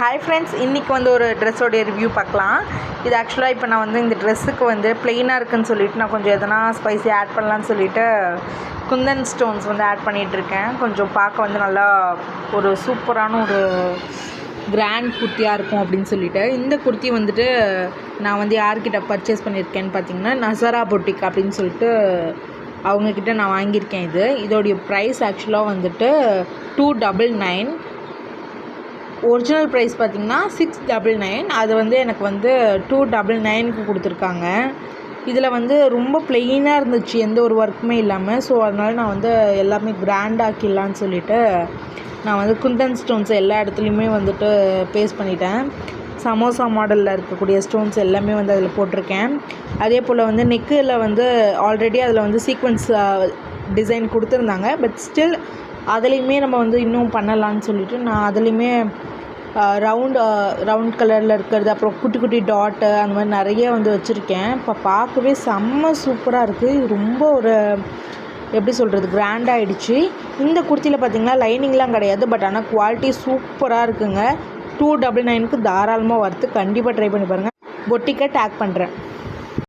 Hi friends, இன்றைக்கி வந்து ஒரு ட்ரெஸ்ஸோடைய ரிவ்யூ பார்க்கலாம். இது ஆக்சுவலாக இப்போ நான் வந்து இந்த ட்ரெஸ்ஸுக்கு வந்து ப்ளெயினாக இருக்குதுன்னு சொல்லிவிட்டு நான் கொஞ்சம் எதனா ஸ்பைசி ஆட் பண்ணலான்னு சொல்லிவிட்டு குந்தன் ஸ்டோன்ஸ் வந்து ஆட் பண்ணிகிட்ருக்கேன். கொஞ்சம் பார்க்க வந்து நல்லா ஒரு சூப்பரான ஒரு கிராண்ட் குர்த்தியாக இருக்கும் அப்படின்னு சொல்லிட்டு இந்த குர்த்தி வந்துட்டு நான் வந்து யார்கிட்ட பர்ச்சேஸ் பண்ணியிருக்கேன்னு பார்த்தீங்கன்னா நசரா பொட்டிக் அப்படின்னு சொல்லிட்டு அவங்கக்கிட்ட நான் வாங்கியிருக்கேன். இதோடைய ப்ரைஸ் ஆக்சுவலாக வந்துட்டு 299. ஒரிஜினல் ப்ரைஸ் பார்த்திங்கன்னா 699. அது வந்து எனக்கு வந்து 299க்கு கொடுத்துருக்காங்க. இதில் வந்து ரொம்ப ப்ளெயினாக இருந்துச்சு, எந்த ஒரு ஒர்க்குமே இல்லாமல். ஸோ அதனால் நான் வந்து எல்லாமே கிராண்டாக்கிடலான்னு சொல்லிவிட்டு நான் வந்து குந்தன் ஸ்டோன்ஸ் எல்லா இடத்துலையுமே வந்துட்டு பேஸ்ட் பண்ணிட்டேன். சமோசா மாடலில் இருக்கக்கூடிய ஸ்டோன்ஸ் எல்லாமே வந்து அதில் போட்டிருக்கேன். அதே போல் வந்து நெக்கில் வந்து ஆல்ரெடி அதில் வந்து சீக்வன்ஸ் டிசைன் கொடுத்துருந்தாங்க. பட் ஸ்டில் அதுலேயுமே நம்ம வந்து இன்னும் பண்ணலான்னு சொல்லிவிட்டு நான் அதுலேயுமே ரவுண்ட் கலரில் இருக்கிறது, அப்புறம் குட்டி குட்டி டாட்டு அந்த மாதிரி நிறைய வந்து வச்சுருக்கேன். இப்போ பார்க்கவே செம்ம சூப்பராக இருக்குது. இது ரொம்ப ஒரு எப்படி சொல்கிறது, கிராண்டாகிடுச்சு. இந்த குர்த்தியில் பார்த்திங்கன்னா லைனிங்லாம் கிடையாது. பட் ஆனால் குவாலிட்டி சூப்பராக இருக்குங்க. 299க்கு தாராளமாக வர்த்து. கண்டிப்பாக ட்ரை பண்ணி பாருங்கள். பொட்டிக்கை டேக் பண்ணுறேன்.